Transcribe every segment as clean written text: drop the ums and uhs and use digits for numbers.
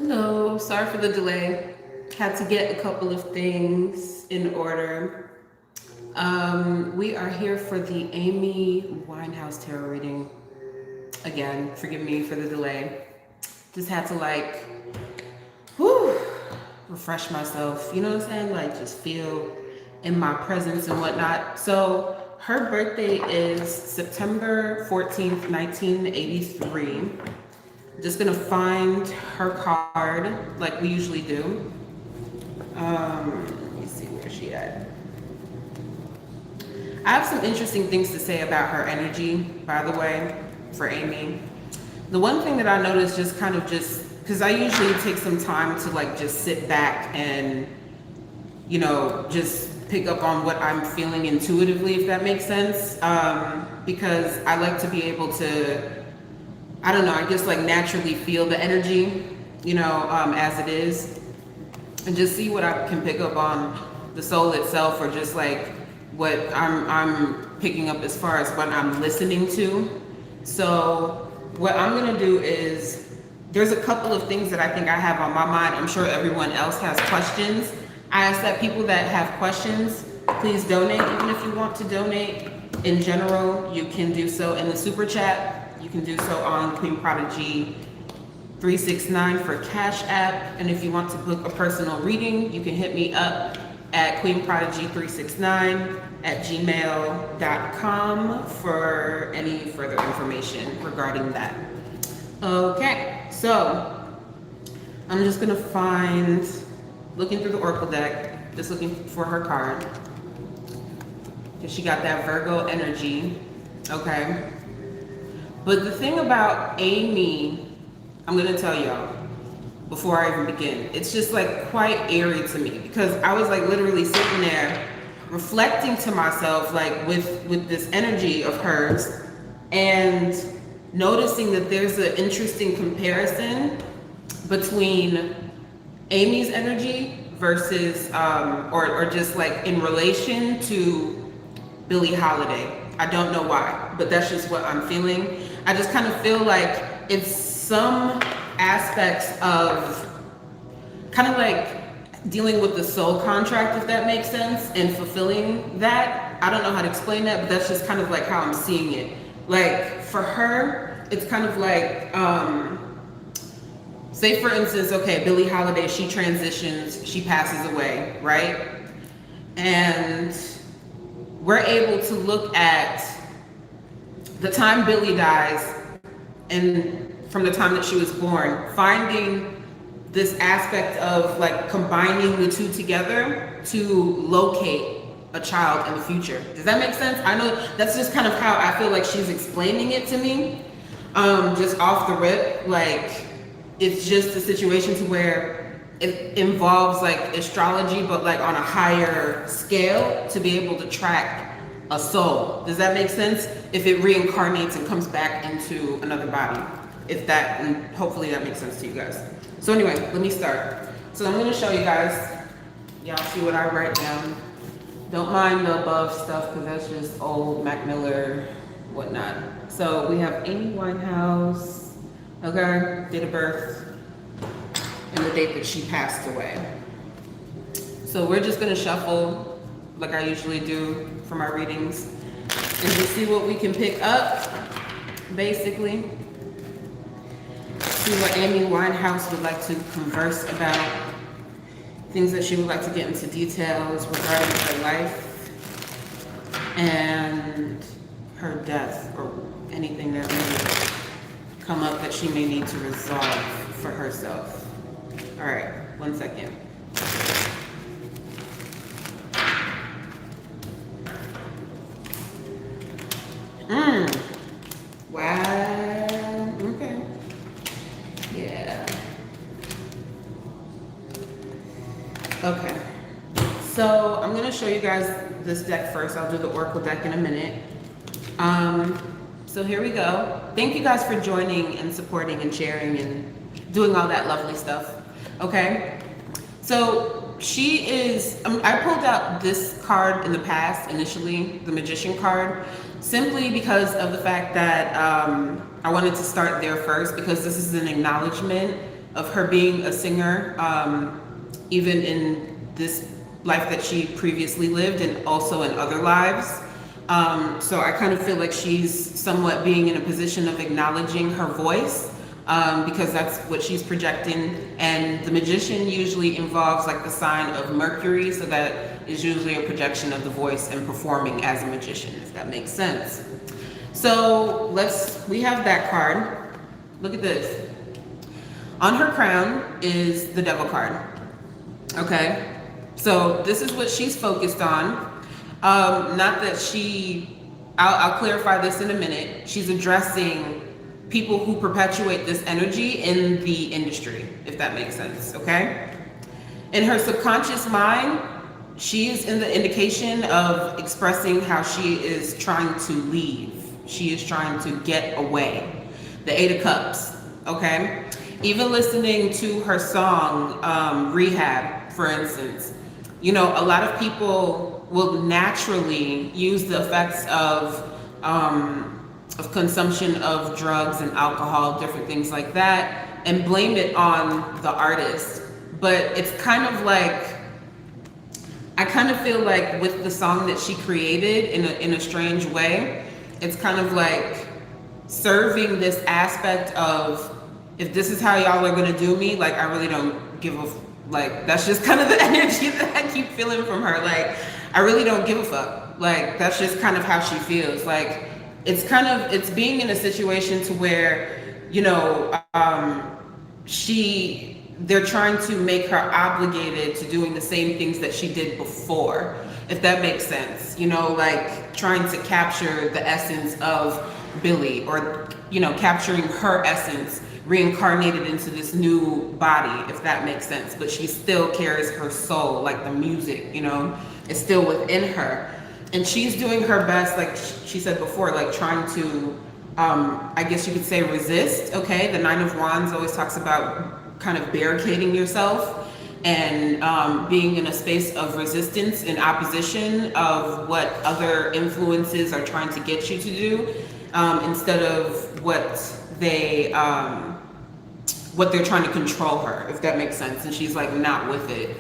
Hello, sorry for the delay. Had to get a couple of things in order. We are here for the Amy Winehouse tarot reading. Again, forgive me for the delay. Just had to whew, refresh myself. You know what I'm saying? Like just feel in my presence and whatnot. So her birthday is September 14th, 1983. Just gonna find her card like we usually do. Let me see where she at. I have some interesting things to say about her energy, by the way, for Amy. The one thing that I noticed just because I usually take some time to just sit back and, just pick up on what I'm feeling intuitively, if that makes sense. Because I like to be able to, I don't know, I just naturally feel the energy, as it is, and just see what I can pick up on the soul itself, or just what I'm picking up as far as what I'm listening to. So what I'm gonna do is, there's a couple of things that I think I have on my mind. I'm sure everyone else has questions. I ask that people that have questions, please donate. Even if you want to donate in general, you can do so in the super chat. You can do so on Queen Prodigy 369 for Cashapp. And if you want to book a personal reading, you can hit me up at queenprodigy369@gmail.com for any further information regarding that. Okay, so I'm just gonna looking through the Oracle deck, just looking for her card. She got that Virgo energy, okay? But the thing about Amy, I'm gonna tell y'all before I even begin, it's just quite eerie to me, because I was literally sitting there reflecting to myself with this energy of hers, and noticing that there's an interesting comparison between Amy's energy versus or just in relation to Billie Holiday. I don't know why, but that's just what I'm feeling. I just kind of feel like it's some aspects of dealing with the soul contract, if that makes sense, and fulfilling that. I don't know how to explain that, but that's just kind of how I'm seeing it. For her, it's kind of say for instance, okay, Billie Holiday, she transitions, she passes away, right? And we're able to look at the time Billie dies, and from the time that she was born, finding this aspect of combining the two together to locate a child in the future. Does that make sense? I know that's just kind of how I feel she's explaining it to me, just off the rip. It's just a situation to where it involves astrology, but on a higher scale, to be able to track a soul. Does that make sense? If it reincarnates and comes back into another body. And hopefully that makes sense to you guys. So anyway, let me start. So I'm gonna show you guys, y'all see what I write down. Don't mind the above stuff, because that's just old Mac Miller, whatnot. So we have Amy Winehouse, okay, date of birth, and the date that she passed away. So we're just gonna shuffle like I usually do for my readings, and just see what we can pick up, basically. See what Amy Winehouse would like to converse about, things that she would like to get into details regarding her life and her death, or anything that may come up that she may need to resolve for herself. All right, 1 second. Wow, okay. Yeah. Okay. So I'm gonna show you guys this deck first. I'll do the Oracle deck in a minute. So here we go. Thank you guys for joining and supporting and sharing and doing all that lovely stuff. Okay. So she is, I pulled out this card in the past, initially, the Magician card, simply because of the fact that I wanted to start there first, because this is an acknowledgement of her being a singer, even in this life that she previously lived and also in other lives. So I kind of feel like she's somewhat being in a position of acknowledging her voice, because that's what she's projecting. And the magician usually involves like the sign of Mercury, so that is usually a projection of the voice and performing as a magician, if that makes sense. So we have that card. Look at this. On her crown is the Devil card. Okay, so this is what she's focused on. Not that I'll clarify this in a minute. She's addressing people who perpetuate this energy in the industry, if that makes sense, okay? In her subconscious mind, she is in the indication of expressing how she is trying to leave. She is trying to get away. The Eight of Cups, okay? Even listening to her song, Rehab, for instance, you know, a lot of people will naturally use the effects of consumption of drugs and alcohol, different things like that, and blame it on the artist. But it's kind of like, I kind of feel like with the song that she created in a strange way, it's kind of like serving this aspect of, if this is how y'all are gonna do me, like I really don't give a, like that's just kind of the energy that I keep feeling from her. Like I really don't give a fuck. Like that's just kind of how she feels. Like it's being in a situation to where, you know, they're trying to make her obligated to doing the same things that she did before, if that makes sense. You know, like trying to capture the essence of Billie, or, you know, capturing her essence reincarnated into this new body, if that makes sense. But she still carries her soul, like the music, you know, is still within her. And she's doing her best, like she said before, like trying to, I guess you could say, resist, okay? The Nine of Wands always talks about kind of barricading yourself and being in a space of resistance and opposition of what other influences are trying to get you to do, instead of what they're trying to control her, if that makes sense. And she's like not with it.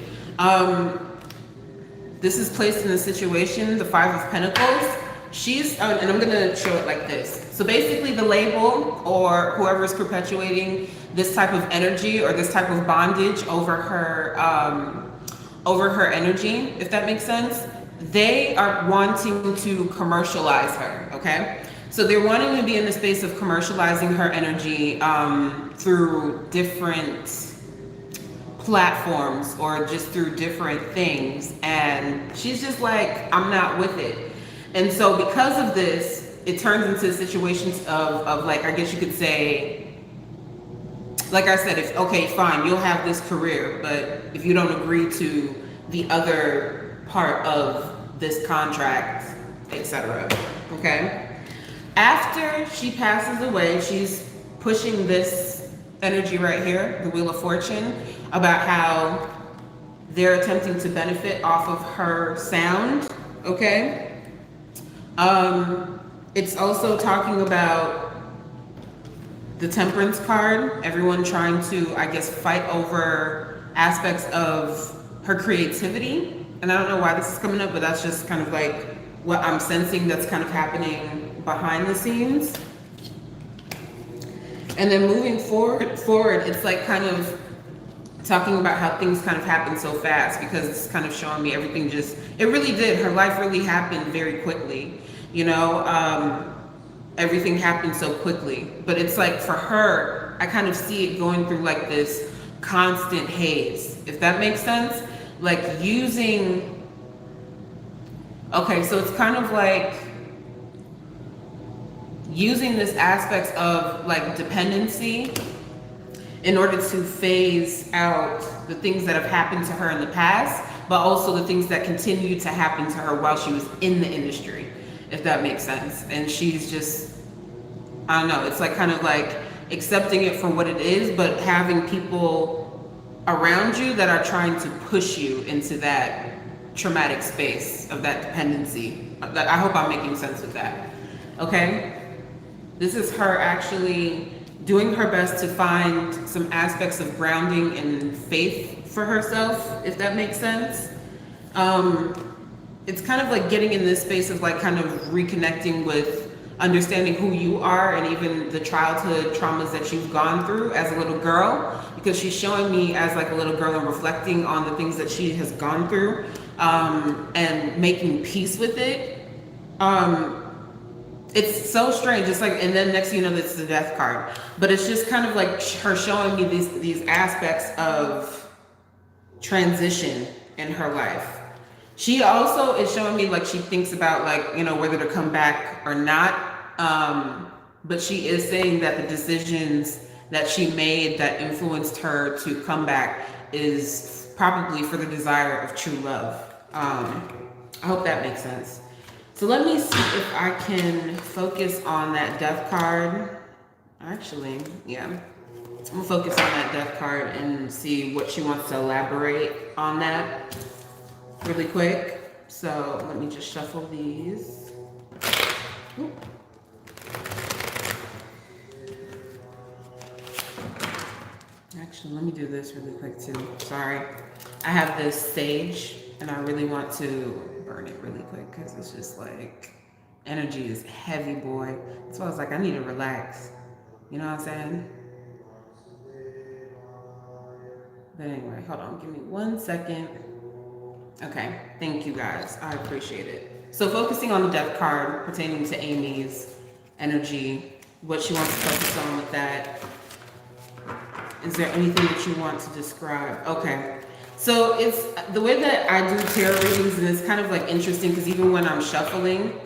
This is placed in a situation, the Five of Pentacles. She's, and I'm gonna show it like this. So basically the label, or whoever is perpetuating this type of energy or this type of bondage over her energy, if that makes sense, they are wanting to commercialize her, okay? So they're wanting to be in the space of commercializing her energy through different platforms or just through different things. And she's just like, I'm not with it. And so because of this, it turns into situations of like, I guess you could say, like I said, if, okay, fine, you'll have this career, but if you don't agree to the other part of this contract, etc. Okay? After she passes away, she's pushing this energy right here, the Wheel of Fortune, about how they're attempting to benefit off of her sound, okay? It's also talking about the Temperance card, everyone trying to, I guess, fight over aspects of her creativity. And I don't know why this is coming up, but that's just kind of like what I'm sensing that's kind of happening behind the scenes. And then moving forward, it's like kind of talking about how things kind of happen so fast, because it's kind of showing me everything just, it really did. Her life really happened very quickly, you know, everything happened so quickly. But it's like for her, I kind of see it going through like this constant haze, if that makes sense. Like using, okay, so it's kind of like using this aspect of like dependency in order to phase out the things that have happened to her in the past, but also the things that continue to happen to her while she was in the industry, if that makes sense. And she's just, I don't know, it's like kind of like accepting it for what it is, but having people around you that are trying to push you into that traumatic space of that dependency. I hope I'm making sense with that. Okay? This is her actually doing her best to find some aspects of grounding and faith for herself, if that makes sense. It's kind of like getting in this space of like kind of reconnecting with understanding who you are and even the childhood traumas that you've gone through as a little girl, because she's showing me as like a little girl and reflecting on the things that she has gone through, and making peace with it. It's so strange. It's like, and then next thing you know, it's the death card. But it's just kind of like her showing me these aspects of transition in her life. She also is showing me like she thinks about like, you know, whether to come back or not. But she is saying that the decisions that she made that influenced her to come back is probably for the desire of true love. I hope that makes sense. So let me see if I can focus on that death card. Actually, yeah. I'm gonna focus on that death card and see what she wants to elaborate on that really quick. So let me just shuffle these. Oop. Actually, let me do this really quick too. Sorry. I have this sage and I really want to burn it really quick because it's just like energy is heavy, boy. So I was like, I need to relax. You know what I'm saying? But anyway, hold on, give me 1 second. Okay, thank you guys. I appreciate it. So focusing on the death card pertaining to Amy's energy, what she wants to focus on with that. Is there anything that you want to describe? Okay. So it's the way that I do tarot readings, and it's kind of like interesting because even when I'm shuffling,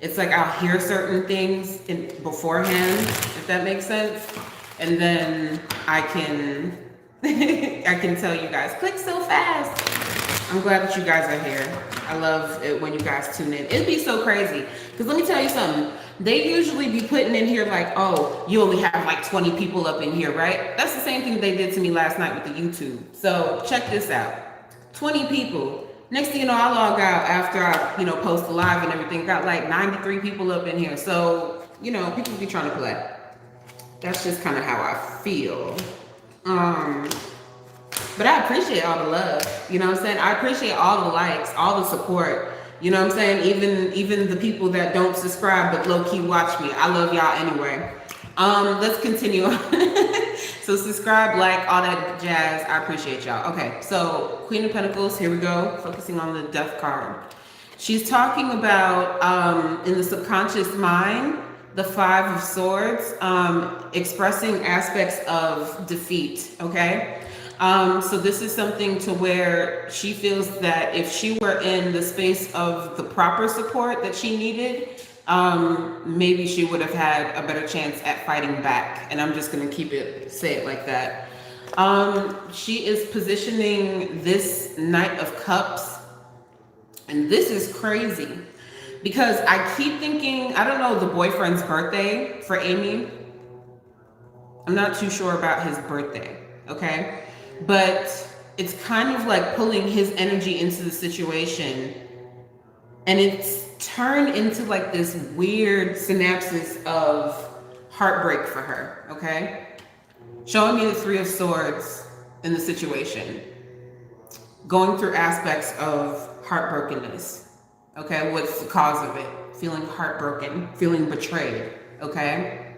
it's like I'll hear certain things beforehand, if that makes sense, and then I can I can tell you guys. Click so fast. I'm glad that you guys are here. I love it when you guys tune in. It'd be so crazy because let me tell you something. They usually be putting in here like, oh, you only have like 20 people up in here, right? That's the same thing they did to me last night with the YouTube. So check this out. 20 people. Next thing you know, I log out after I, you know, post a live and everything. Got like 93 people up in here. So, you know, people be trying to play. That's just kind of how I feel. But I appreciate all the love. You know what I'm saying? I appreciate all the likes, all the support. You know what I'm saying? Even the people that don't subscribe but low-key watch me. I love y'all anyway. Let's continue on. So subscribe, like, all that jazz. I appreciate y'all. Okay, so Queen of Pentacles, here we go. Focusing on the death card. She's talking about, in the subconscious mind, the Five of Swords, expressing aspects of defeat, okay? So this is something to where she feels that if she were in the space of the proper support that she needed, maybe she would have had a better chance at fighting back. And I'm just going to say it like that. She is positioning this Knight of Cups. And this is crazy because I keep thinking, I don't know the boyfriend's birthday for Amy. I'm not too sure about his birthday. Okay. But it's kind of like pulling his energy into the situation, and it's turned into like this weird synapses of heartbreak for her, okay? Showing me the Three of Swords in the situation, going through aspects of heartbrokenness, okay? What's the cause of it? Feeling heartbroken, feeling betrayed, okay?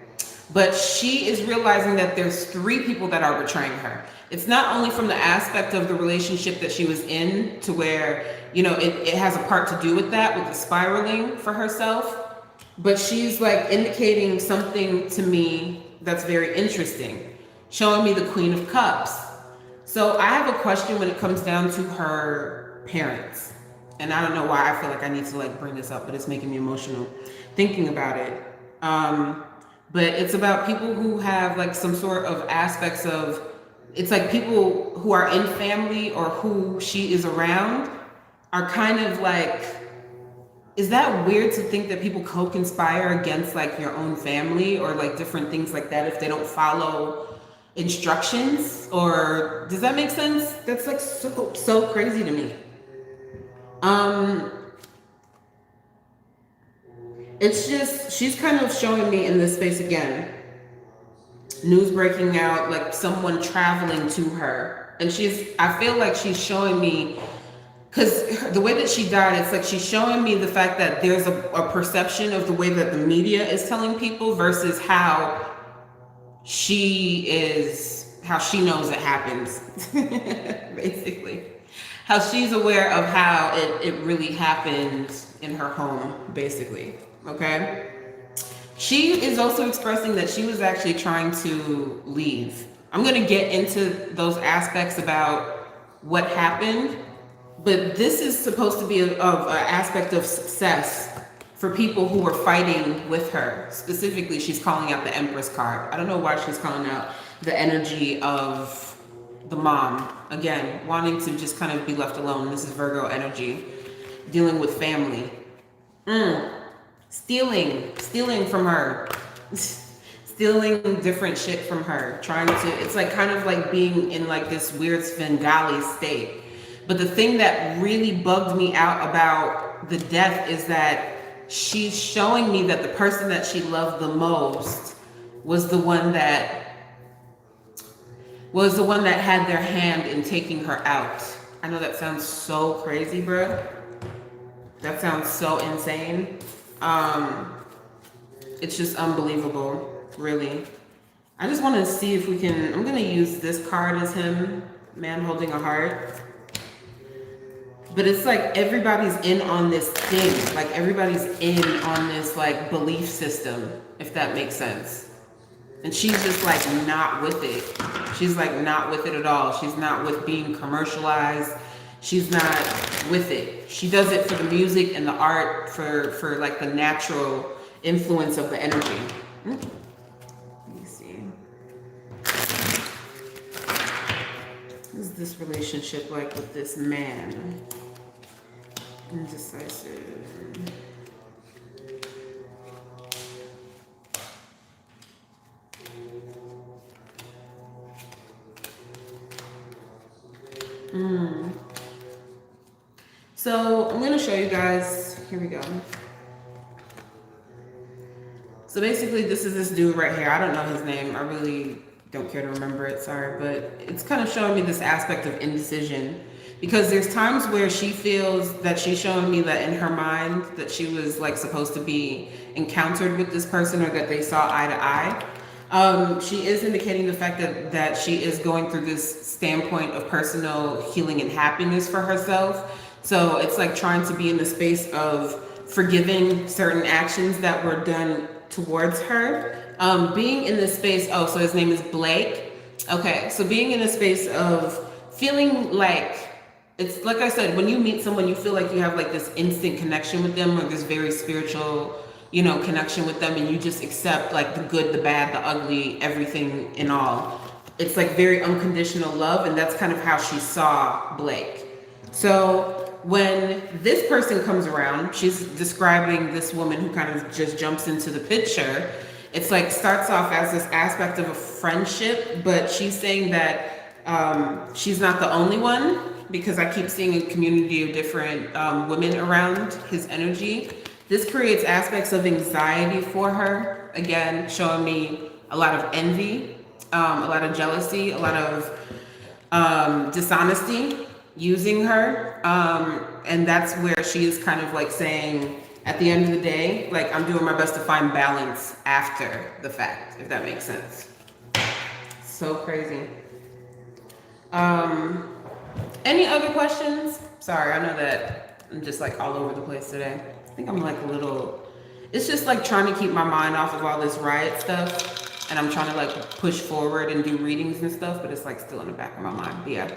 But she is realizing that there's 3 people that are betraying her. It's not only from the aspect of the relationship that she was in to where, you know, it has a part to do with that, with the spiraling for herself. But she's like indicating something to me that's very interesting, showing me the Queen of Cups. So I have a question when it comes down to her parents. And I don't know why I feel like I need to like bring this up, but it's making me emotional thinking about it. But it's about people who have like some sort of aspects of, it's like people who are in family or who she is around are kind of like, is that weird to think that people co-conspire against like your own family or like different things like that if they don't follow instructions? Or does that make sense? That's like so crazy to me. It's just, she's kind of showing me in this space again, news breaking out, like someone traveling to her. And I feel like she's showing me, because the way that she died, it's like she's showing me the fact that there's a perception of the way that the media is telling people versus how she knows it happens. Basically. How she's aware of how it really happened in her home, basically. Okay? She is also expressing that she was actually trying to leave. I'm going to get into those aspects about what happened, but this is supposed to be an aspect of success for people who were fighting with her. Specifically, she's calling out the Empress card. I don't know why she's calling out the energy of the mom. Again, wanting to just kind of be left alone. This is Virgo energy. Dealing with family. Stealing from her. Stealing different shit from her. It's like kind of like being in like this weird Svengali state. But the thing that really bugged me out about the death is that she's showing me that the person that she loved the most was the one that had their hand in taking her out. I know that sounds so crazy, bro. That sounds so insane. It's just unbelievable, really. I just want to see if we can, I'm going to use this card as him, man holding a heart. But it's like everybody's in on this thing. Like everybody's in on this like belief system, if that makes sense. And she's just like not with it. She's like not with it at all. She's not with being commercialized. She's not with it. She does it for the music and the art, for like the natural influence of the energy. Let me see. What is this relationship like with this man? Indecisive. So I'm going to show you guys. Here we go. So basically this is this dude right here. I don't know his name. I really don't care to remember it. Sorry. But it's kind of showing me this aspect of indecision. Because there's times where she feels that she's showing me that in her mind that she was like supposed to be encountered with this person or that they saw eye to eye. She is indicating the fact that she is going through this standpoint of personal healing and happiness for herself. So it's like trying to be in the space of forgiving certain actions that were done towards her. Being in this space, so his name is Blake. Okay, so being in a space of feeling like, it's like I said, when you meet someone, you feel like you have like this instant connection with them or this very spiritual, connection with them, and you just accept like the good, the bad, the ugly, everything in all. It's like very unconditional love, and that's kind of how she saw Blake. So when this person comes around, she's describing this woman who kind of just jumps into the picture. It's like starts off as this aspect of a friendship, but she's saying that she's not the only one, because I keep seeing a community of different women around his energy. This creates aspects of anxiety for her. Again, showing me a lot of envy, a lot of jealousy, a lot of dishonesty using her. And that's where she is kind of like saying, at the end of the day, like I'm doing my best to find balance after the fact, if that makes sense. So crazy. Any other questions? Sorry, I know that I'm just like all over the place today. I think I'm like it's just like trying to keep my mind off of all this riot stuff. And I'm trying to like push forward and do readings and stuff, but it's like still in the back of my mind. But yeah.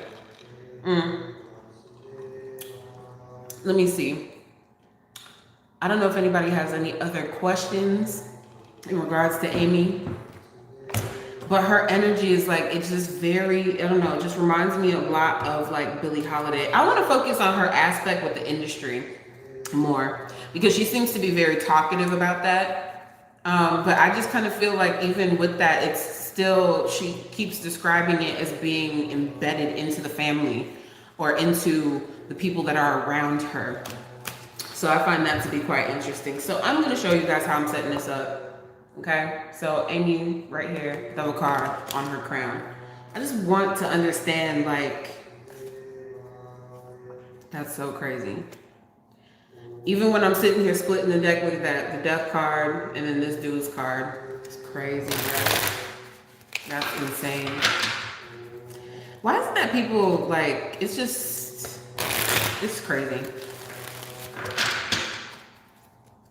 Let me see. I don't know if anybody has any other questions in regards to Amy. But her energy is like, it's just very, I don't know, it just reminds me a lot of like Billie Holiday. I want to focus on her aspect with the industry more, because she seems to be very talkative about that. But I just kind of feel like even with that, it's still, she keeps describing it as being embedded into the family or into the people that are around her. So I find that to be quite interesting. So I'm going to show you guys how I'm setting this up. Okay, so Amy right here, double card on her crown. I just want to understand, like, that's so crazy. Even when I'm sitting here splitting the deck, look at that, the death card and then this dude's card. It's crazy, right? That's insane. Why isn't that people, like, it's just, it's crazy.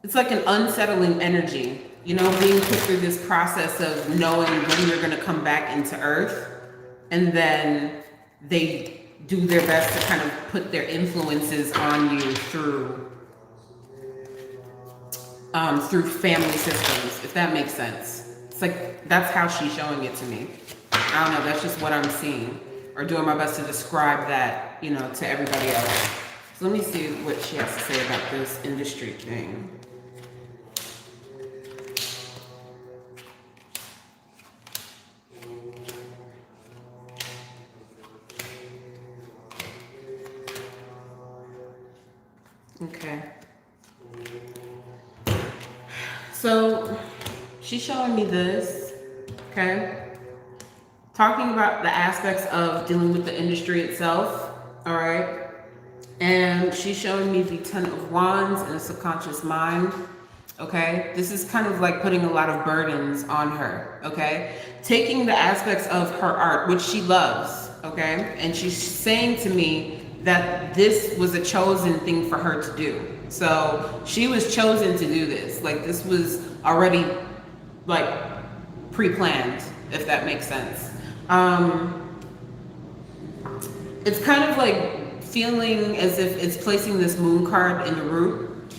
It's like an unsettling energy, you know, being put through this process of knowing when you're going to come back into Earth, and then they do their best to kind of put their influences on you through family systems, if that makes sense. It's like, that's how she's showing it to me. I don't know, that's just what I'm seeing, or doing my best to describe that, you know, to everybody else. So let me see what she has to say about this industry thing. Okay. So she's showing me this, okay? Talking about the aspects of dealing with the industry itself, all right? And she's showing me the Ten of Wands and the subconscious mind, okay? This is kind of like putting a lot of burdens on her, okay? Taking the aspects of her art, which she loves, okay? And she's saying to me that this was a chosen thing for her to do. So she was chosen to do this. Like, this was already, like, pre-planned, if that makes sense. It's kind of like feeling as if it's placing this moon card in the root.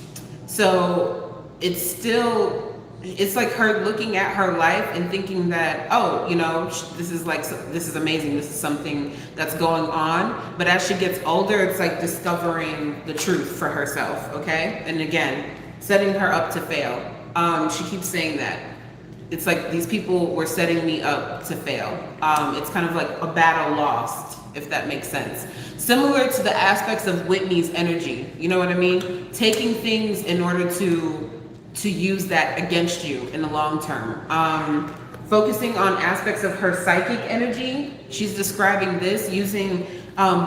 So it's still, it's like her looking at her life and thinking that, oh, you know, this is like, this is amazing, this is something that's going on. But as she gets older, it's like discovering the truth for herself, okay? And again, setting her up to fail. She keeps saying that. It's like these people were setting me up to fail. It's kind of like a battle lost, if that makes sense. Similar to the aspects of Whitney's energy, you know what I mean? Taking things in order to use that against you in the long term. Focusing on aspects of her psychic energy. She's describing this using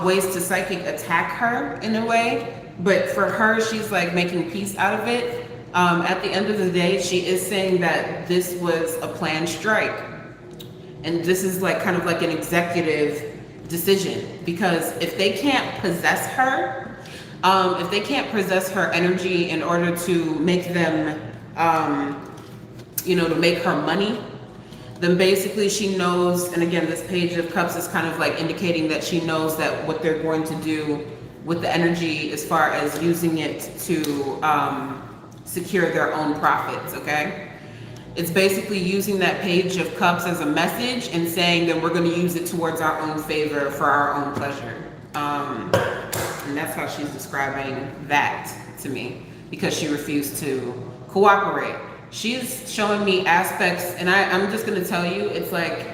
ways to psychic attack her in a way, but for her, she's like making peace out of it. At the end of the day, she is saying that this was a planned strike. And this is like kind of like an executive decision, because if they can't possess her, if they can't possess her energy in order to make them, you know, to make her money, then basically she knows, and again, this Page of Cups is kind of like indicating that she knows that what they're going to do with the energy as far as using it to secure their own profits, okay? It's basically using that Page of Cups as a message and saying that we're going to use it towards our own favor for our own pleasure. And that's how she's describing that to me, because she refused to cooperate. She's showing me aspects, and I'm just going to tell you, it's like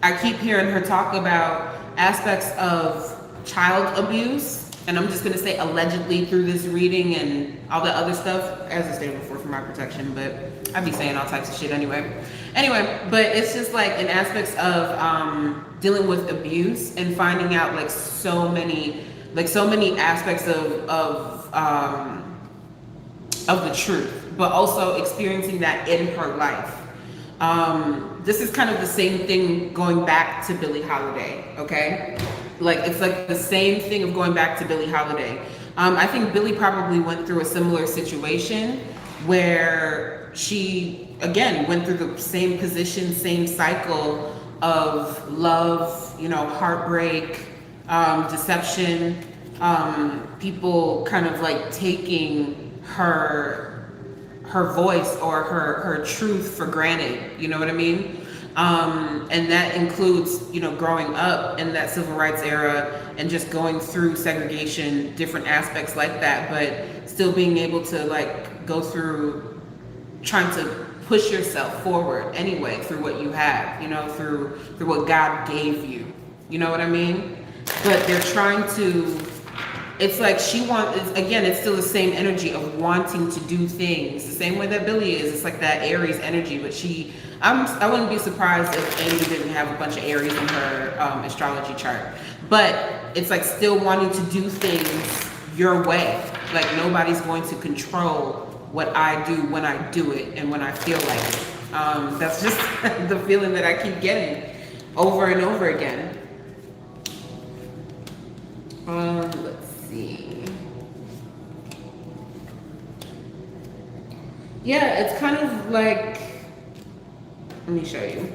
I keep hearing her talk about aspects of child abuse, and I'm just going to say allegedly through this reading and all the other stuff, as I stated before, for my protection, but I'd be saying all types of shit anyway. But it's just like in aspects of dealing with abuse and finding out like so many aspects of the truth, but also experiencing that in her life. This is kind of the same thing going back to Billie Holiday, okay? Like, it's like the same thing of going back to Billie Holiday. I think Billie probably went through a similar situation where she, again, went through the same position, same cycle of love, you know, heartbreak, deception, people kind of like taking her voice or her truth for granted, you know what I mean? And that includes, you know, growing up in that civil rights era and just going through segregation, different aspects like that, but still being able to like go through trying to push yourself forward anyway through what you have, you know, through what God gave you, you know what I mean? But they're trying to It's like again, it's still the same energy of wanting to do things the same way that Billy is. It's like that Aries energy, but I wouldn't be surprised if Amy didn't have a bunch of Aries in her astrology chart. But it's like still wanting to do things your way. Like nobody's going to control what I do when I do it and when I feel like it. That's just the feeling that I keep getting over and over again. Let's see. Yeah, it's kind of like, let me show you.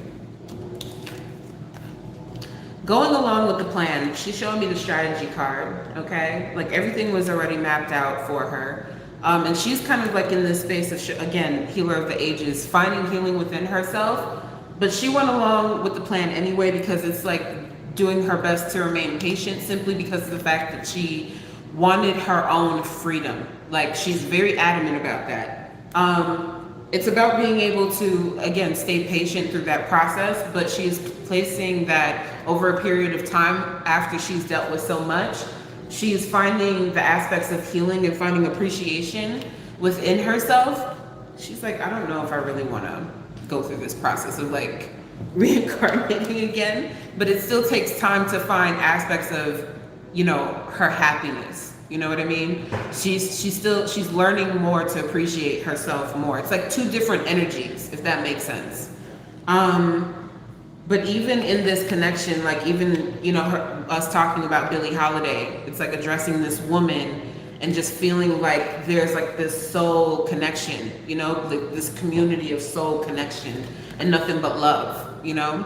Going along with the plan, she showed me the strategy card, okay? Like everything was already mapped out for her. And she's kind of like in this space of, again, healer of the ages, finding healing within herself. But she went along with the plan anyway because it's like doing her best to remain patient simply because of the fact that she wanted her own freedom. Like she's very adamant about that. It's about being able to, again, stay patient through that process, but she's placing that over a period of time after she's dealt with so much, she's finding the aspects of healing and finding appreciation within herself. She's like, I don't know if I really want to go through this process of like reincarnating again, but it still takes time to find aspects of, you know, her happiness. You know what I mean? She's learning more to appreciate herself more. It's like two different energies, if that makes sense. But even in this connection, like even, you know, us talking about Billie Holiday, it's like addressing this woman and just feeling like there's like this soul connection, you know, like this community of soul connection and nothing but love, you know,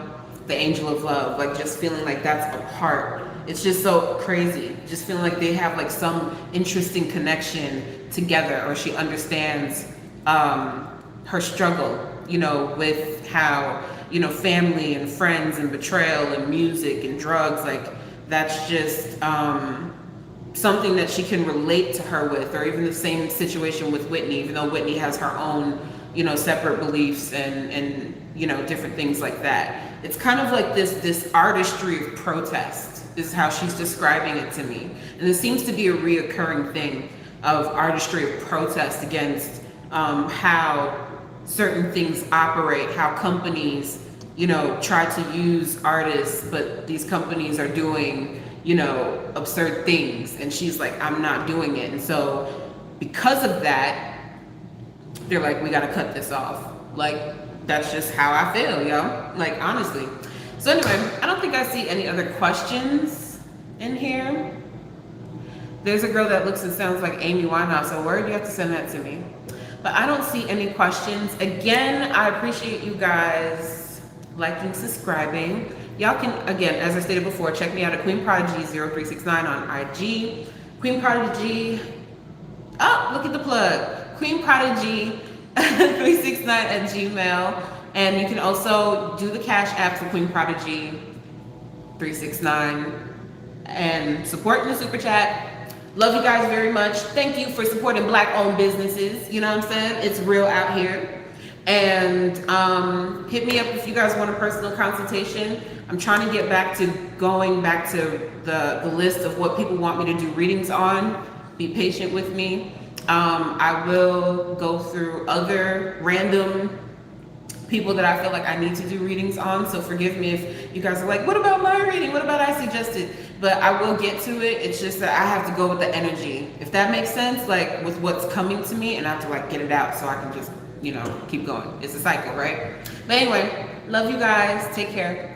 the angel of love, like just feeling like that's a part. It's just so crazy. Just feeling like they have like some interesting connection together, or she understands her struggle, you know, with how, you know, family and friends and betrayal and music and drugs, like that's just something that she can relate to her with, or even the same situation with Whitney, even though Whitney has her own, you know, separate beliefs and you know, different things like that. It's kind of like this artistry of protest is how she's describing it to me. And it seems to be a reoccurring thing of artistry of protest against how certain things operate, how companies, you know, try to use artists, but these companies are doing, you know, absurd things. And she's like, I'm not doing it. And so because of that, they're like, we gotta cut this off. Like, that's just how I feel, yo. Like, honestly. So anyway, I don't think I see any other questions in here. There's a girl that looks and sounds like Amy Winehouse. So where do you have to send that to me? But I don't see any questions. Again, I appreciate you guys liking, subscribing. Y'all can, again, as I stated before, check me out at Queen Prodigy 0369 on IG. Queen Prodigy, oh, look at the plug. Queen Prodigy 369 at Gmail. And you can also do the Cashapp for Queen Prodigy 369 and support in the super chat. Love you guys very much. Thank you for supporting Black-owned businesses. You know what I'm saying? It's real out here. And hit me up if you guys want a personal consultation. I'm trying to get back to going back to the list of what people want me to do readings on. Be patient with me. I will go through other random people that I feel like I need to do readings on, so forgive me if you guys are like, what about my reading? What about I suggested? But I will get to it. It's just that I have to go with the energy, if that makes sense, like with what's coming to me, and I have to like get it out so I can just, you know, keep going. It's a cycle, right? But anyway, love you guys. Take care.